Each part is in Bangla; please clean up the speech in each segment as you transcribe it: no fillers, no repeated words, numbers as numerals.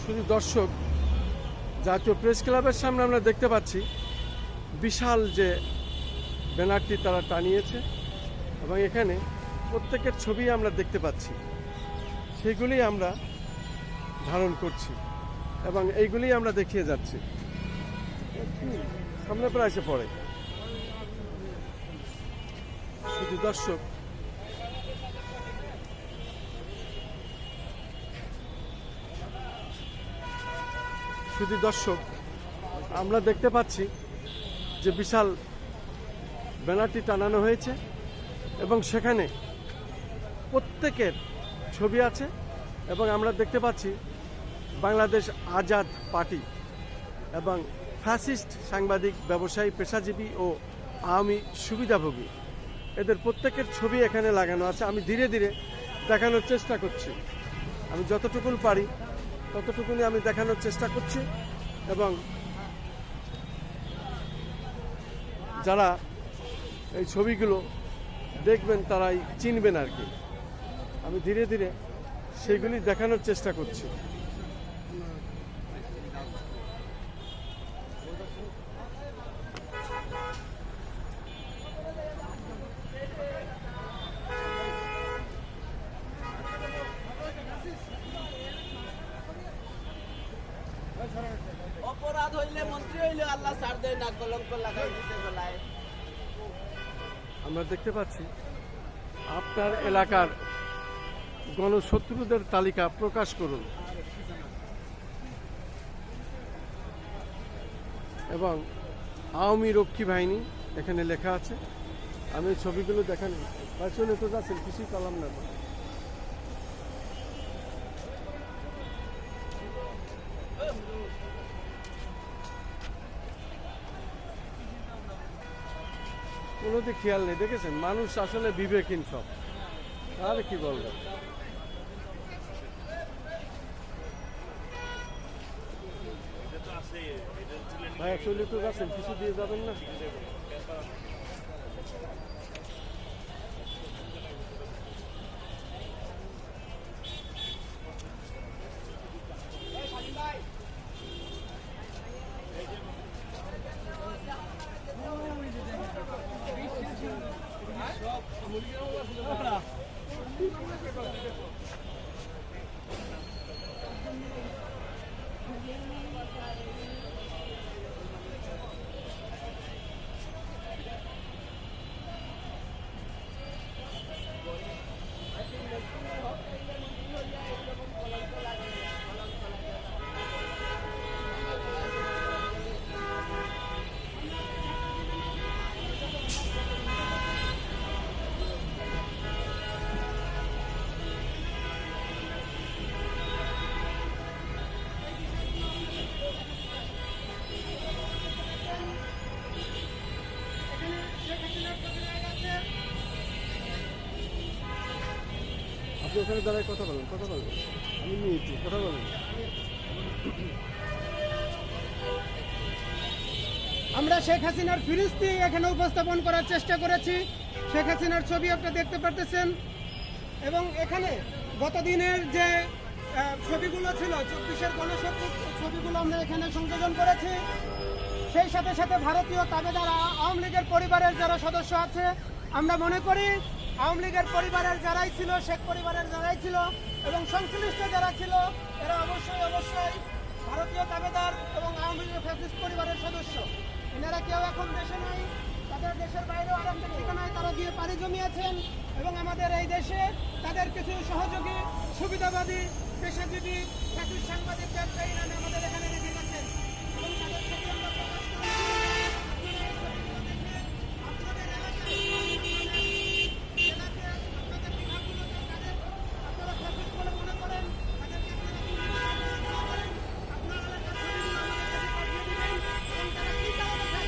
শুধু দর্শক, জাতীয় প্রেস ক্লাবের সামনে আমরা দেখতে পাচ্ছি বিশাল যে ব্যানারটি তারা টানিয়েছে এবং এখানে প্রত্যেকের ছবি আমরা দেখতে পাচ্ছি, সেগুলি আমরা ধারণ করছি এবং এইগুলি আমরা দেখিয়ে যাচ্ছি। সামনে প্রায় এসে পড়ে। শুধু দর্শক, আমরা দেখতে পাচ্ছি যে বিশাল ব্যানারটি টানানো হয়েছে এবং সেখানে প্রত্যেকের ছবি আছে এবং আমরা দেখতে পাচ্ছি বাংলাদেশ আজাদ পার্টি এবং ফ্যাসিস্ট সাংবাদিক, ব্যবসায়ী, পেশাজীবী ও আওয়ামী সুবিধাভোগী, এদের প্রত্যেকের ছবি এখানে লাগানো আছে। আমি ধীরে ধীরে দেখানোর চেষ্টা করছি, আমি যতটুকুন পারি ততটুকুনি আমি দেখানোর চেষ্টা করছি এবং যারা এই ছবিগুলো দেখবেন তারাই চিনবেন আর কি। আমি ধীরে ধীরে সেগুলি দেখানোর চেষ্টা করছি। অপরাধ হইলে মন্ত্রী হইলে আল্লাহ ছাড় দেয় না, কলঙ্ক লাগাই দিতে গলায়। আমরা দেখতে পাচ্ছি আপনার এলাকার গণশত্রুদের তালিকা প্রকাশ করুন এবং আওয়ামী রক্ষী বাহিনী এখানে লেখা আছে। আমি ছবিগুলো দেখানো চলে তো যাচ্ছেন, কিছুই পেলাম না। কোনো দিক খেয়াল নেই, দেখেছেন মানুষ আসলে বিবেকহীন সব, আর কি বলবেন। ভাইয়া চলে তো যাচ্ছেন, কিছু দিয়ে যাবেন না? আপনি ওখানে দাঁড়ায় কথা বলেন, আমি নিয়েছি, কথা বলেন। আমরা শেখ হাসিনার ফিরিস্তি এখানে উপস্থাপন করার চেষ্টা করেছি। শেখ হাসিনার ছবি আপনি দেখতে পারতেছেন এবং এখানে গতদিনের যে ছবিগুলো ছিল 24-এর গণশক্তি ছবিগুলো আমরা এখানে সংযোজন করেছি। সেই সাথে সাথে ভারতীয় তাবেদার আওয়ামী লীগের পরিবারের যারা সদস্য আছে, আমরা মনে করি আওয়ামী লীগের পরিবারের যারাই ছিল, শেখ পরিবারের যারাই ছিল এবং সংশ্লিষ্ট যারা ছিল, এরা অবশ্যই ভারতীয় তাবেদার এবং আওয়ামী লীগের ফ্যাসিস্ট পরিবারের সদস্য। এনারা কেউ এখন দেশে নাই, তাদের দেশের বাইরেও আরাম ঠিকানায় তারা গিয়ে পাড়ি জমিয়েছেন এবং আমাদের এই দেশে তাদের কিছু সহযোগী, সুবিধাবাদী, পেশাজীবী, ফ্যাসিস্ট সাংবাদিক, ব্যবসায়ী নামে আমাদের এখানে রেখে গেছেন এবং তাদের ছবি আমরা প্রকাশ করেছি। আপনাদের এলাকায় আপনাদের বিভাগগুলোতে আপনারা ফ্যাসিস্ট বলে মনে করেন, তাদেরকে আপনারা আপনার এলাকার ছবিগুলো আমাদের কাছে পাঠিয়ে দিবেন এবং তারা কি কারণে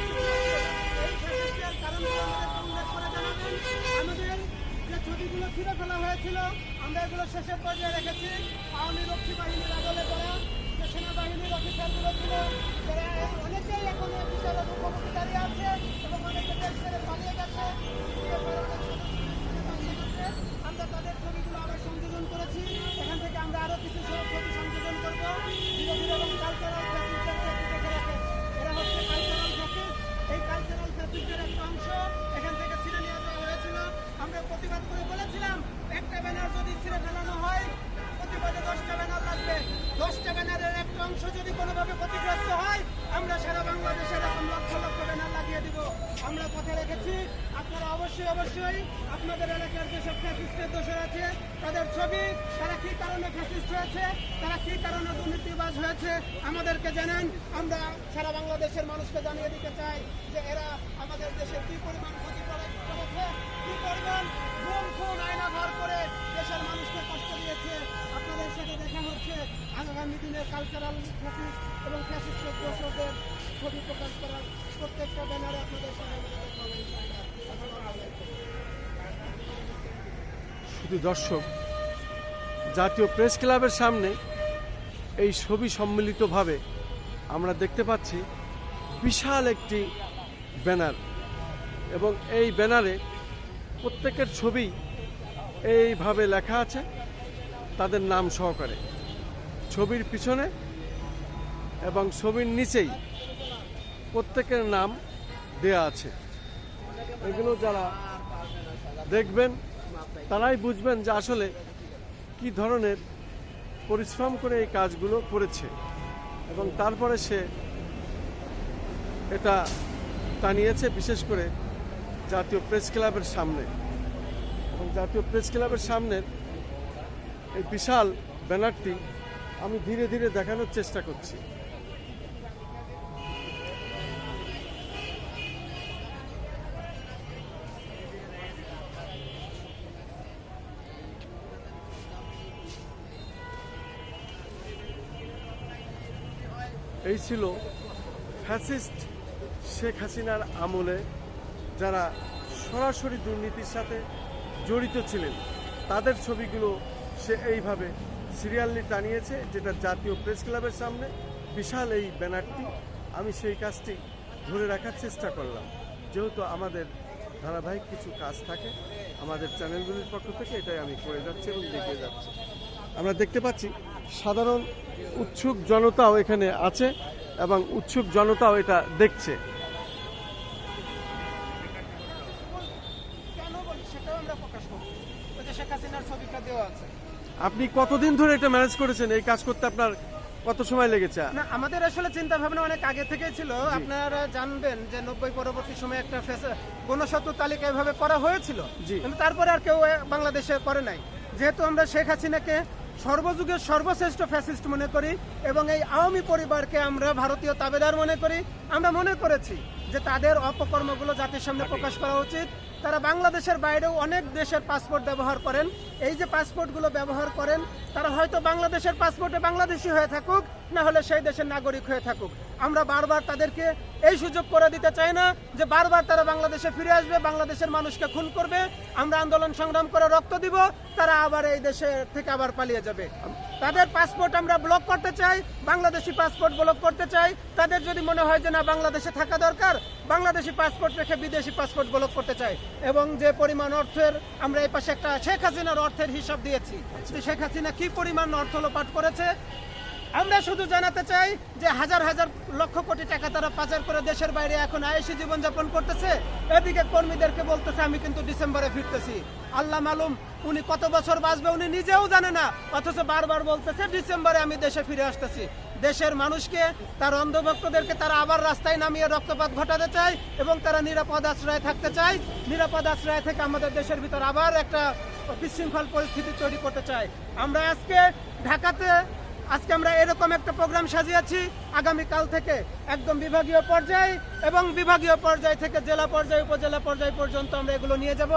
এই ফ্যাসিস্টের কারণগুলো আমাদেরকে উল্লেখ করে জানাবেন। আমাদের যে ছবিগুলো ছিঁড়ে ফেলা হয়েছিল আমরা এগুলো শেষের পর্যায়ে রেখেছি। আওয়ামী রক্ষী বাহিনীর আদলে করা যে সেনাবাহিনীর অফিসারগুলো ছিল, যারা অনেকেই এখন বিচারের মুখোমুখি দাঁড়িয়ে আছে এবং অনেকে দেশ ছেড়ে পালিয়ে গেছে, আমরা তাদের ছবিগুলো আবার সংযোজন করেছি। এখান থেকে আমরা আরও কিছু ছবি সংযোজন করবো। তাদের ছবি, তারা কি কারণে ফ্যাসিস্ট হয়েছে, তারা কি কারণে দুর্নীতিবাজ হয়েছে আমাদেরকে জানান। আমরা সারা বাংলাদেশের মানুষকে জানিয়ে দিতে চাই যে এরা আমাদের দেশের কি পরিমাণ ক্ষতি করেছে, কি পরিমাণ গুম খুন আয়না ঘর করে দেশের মানুষকে কষ্ট দিয়েছে। আপনাদের সাথে দেখা হচ্ছে আগামী দিনে কালচারাল ফ্যাসিস্ট এবং ফ্যাসিস্টের দোষরদের ছবি প্রকাশ করার প্রত্যেকটা ব্যানারে আপনাদের সাথে দেখা হবে ইনশাআল্লাহ। শুধু দর্শক, জাতীয় প্রেস ক্লাবের সামনে এই ছবি সম্মিলিতভাবে আমরা দেখতে পাচ্ছি বিশাল একটি ব্যানার, এবং এই ব্যানারে প্রত্যেকের ছবি এইভাবে লেখা আছে তাদের নাম সহকারে, ছবির পিছনে এবং ছবির নিচেই প্রত্যেকের নাম দেয়া আছে। এগুলো যারা দেখবেন তারাই বুঝবেন যে আসলে কি ধরনের পরিশ্রম করে এই কাজগুলো করেছে, এবং তারপরে সে এটা টানিয়েছে বিশেষ করে জাতীয় প্রেস ক্লাবের সামনে। এবং জাতীয় প্রেস ক্লাবের সামনের এই বিশাল ব্যানারটি আমি ধীরে ধীরে দেখানোর চেষ্টা করছি। এই ছিল ফ্যাসিস্ট শেখ হাসিনার আমলে যারা সরাসরি দুর্নীতির সাথে জড়িত ছিলেন তাদের ছবিগুলো সে এইভাবে সিরিয়ালি টানিয়েছে, যেটা জাতীয় প্রেস ক্লাবের সামনে বিশাল এই ব্যানারটি। আমি সেই কাজটি ধরে রাখার চেষ্টা করলাম, যেহেতু আমাদের ধারাবাহিক কিছু কাজ থাকে আমাদের চ্যানেলগুলির পক্ষ থেকে, এটাই আমি করে যাচ্ছি এবং দেখিয়ে যাচ্ছি। আমরা দেখতে পাচ্ছি সাধারণ উৎসুক জনতাও এখানে আছে এবং উৎসুক জনতাও এটা দেখছে। কেন বলি সেটাও আমরা প্রকাশ করব। ওই যে শেখ হাসিনার ছবিটা দেওয়া আছে। আপনি কতদিন ধরে এটা ম্যানেজ করেছেন? এই কাজ করতে আপনার কত সময় লেগেছে? না, আমাদের আসলে চিন্তা ভাবনা অনেক আগে থেকেই ছিল। আপনারা জানবেন যে 90 পরবর্তী সময়ে একটা গণশত্রু তালিকা এভাবে করা হয়েছিল, জি। কিন্তু তারপরে আর কেউ বাংলাদেশে করে নাই। যেহেতু আমরা শেখ হাসিনাকে সর্বযুগের সর্বশ্রেষ্ঠ ফ্যাসিস্ট মনে করি এবং এই আওয়ামী পরিবারকে আমরা ভারতীয় তাবেদার মনে করি, আমরা মনে করেছি যে তাদের অপকর্মগুলো জাতির সামনে প্রকাশ করা উচিত। তারা বাংলাদেশের বাইরেও অনেক দেশের পাসপোর্ট ব্যবহার করেন। এই যে পাসপোর্টগুলো ব্যবহার করেন, তারা হয়তো বাংলাদেশের পাসপোর্টে বাংলাদেশি হয়ে থাকুক, না হলে সেই দেশের নাগরিক হয়ে থাকুক। আমরা বারবার তাদেরকে এই সুযোগ করে দিতে চাই না যে বারবার তারা বাংলাদেশে ফিরে আসবে, বাংলাদেশের মানুষকে খুন করবে, আমরা আন্দোলন সংগ্রাম করে রক্ত দিব, তারা আবার এই দেশে থেকে আবার পালিয়ে যাবে। তাদের পাসপোর্ট আমরা ব্লক করতে চাই, বাংলাদেশি পাসপোর্ট ব্লক করতে চাই। তাদের যদি মনে হয় যে না বাংলাদেশে থাকা দরকার, বাংলাদেশি পাসপোর্ট রেখে বিদেশি পাসপোর্ট ব্লক করতে চাই। এবং যে পরিমাণ অর্থের আমরা এই পাশে একটা শেখ হাসিনার অর্থের হিসাব দিয়েছি, যে শেখ হাসিনা কি পরিমাণ অর্থ লোপাট করেছে, আমরা শুধু জানাতে চাই যে হাজার হাজার লক্ষ কোটি টাকা তারা পাচার করে দেশের বাইরে এখন আয়েশি জীবনযাপন করতেছে। এদিকে কর্মীদেরকে বলতেছে আমি কিন্তু ডিসেম্বরে ফিরতেছি। আল্লাহ মালুম উনি কত বছর বাঁচবে উনি নিজেও জানে না, অথচ বারবার বলতেছে ডিসেম্বরে আমি দেশে ফিরে আসতেছি। দেশের মানুষকে, তার অন্ধভক্তদেরকে তারা আবার রাস্তায় নামিয়ে রক্তপাত ঘটাতে চায় এবং তারা নিরাপদ আশ্রয়ে থাকতে চায়। নিরাপদ আশ্রয় থেকে আমাদের দেশের ভিতর আবার একটা বিশৃঙ্খল পরিস্থিতি তৈরি করতে চায়। আমরা আজকে আমরা এরকম একটা প্রোগ্রাম সাজিয়েছি। আগামীকাল থেকে একদম বিভাগীয় পর্যায়ে এবং বিভাগীয় পর্যায় থেকে জেলা পর্যায়ে, উপজেলা পর্যায় পর্যন্ত আমরা এগুলো নিয়ে যাব।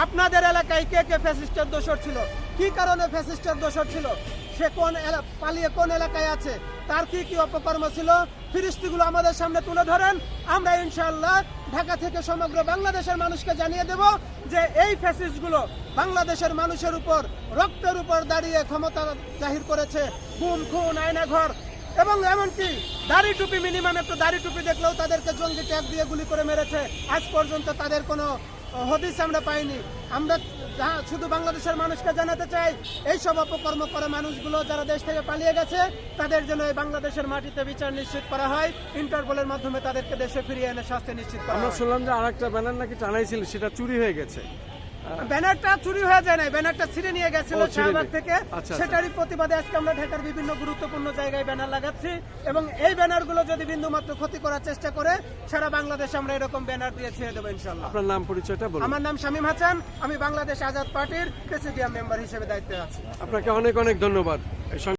আপনাদের এলাকায় কে কে ফ্যাসিস্টের দোষর ছিল, কি কারণে ফ্যাসিস্টের দোষর ছিল, সে পালিয়ে কোন এলাকায় আছে, তার কি কি অপকর্ম ছিল, ফিরিস্তিগুলো আমাদের সামনে তুলে ধরেন। আমরা ইনশাআল্লাহ ঢাকা থেকে সমগ্র বাংলাদেশের মানুষকে জানিয়ে দেব যে এই ফ্যাসিস্টগুলো বাংলাদেশের মানুষের উপর রক্তের উপর দাঁড়িয়ে ক্ষমতা জাহির করেছে, গুম খুন আয়নাঘর এবং এমনকি দাড়ি টুপি, মিনিমাম একটু দাড়ি টুপি দেখলেও তাদেরকে জঙ্গি ট্যাগ দিয়ে গুলি করে মেরেছে। আজ পর্যন্ত তাদের কোনো হদিস আমরা পাইনি। আমরা শুধু বাংলাদেশের মানুষকে জানাতে চাই এইসব অপকর্ম করা মানুষগুলো যারা দেশ থেকে পালিয়ে গেছে তাদের জন্য এই বাংলাদেশের মাটিতে বিচার নিশ্চিত করা হয়, ইন্টারপোলের মাধ্যমে তাদেরকে দেশে ফিরিয়ে এনে শাস্তি নিশ্চিত করা হয়। আমরা শুনলাম যে আরেকটা ব্যানার নাকি টানাইছিল, সেটা চুরি হয়ে গেছে। ব্যানারটা চুরি হয়ে যায় না, ব্যানারটা ছিঁড়ে নিয়ে গেছিল ও, ছিঁড়ে শাহবাগ নিয়ে। থেকে। আচ্ছা। সেটারই প্রতিবাদে আজকে আমরা ঢাকার বিভিন্ন গুরুত্বপূর্ণ জায়গায় ব্যানার লাগাচ্ছি এবং এই ব্যানারগুলো যদি বিন্দুমাত্র ক্ষতি করার চেষ্টা করে সারা বাংলাদেশে আমরা এরকম ব্যানার দিয়ে ছেড়ে দেবো ইনশাল্লাহ। আপনার নাম পরিচয়টা বলুন। আমার নাম শামীম হাসান, আমি বাংলাদেশ আজাদ পার্টির প্রেসিডিয়াম মেম্বার হিসেবে দায়িত্বে আছি। আপনাকে অনেক অনেক ধন্যবাদ। এই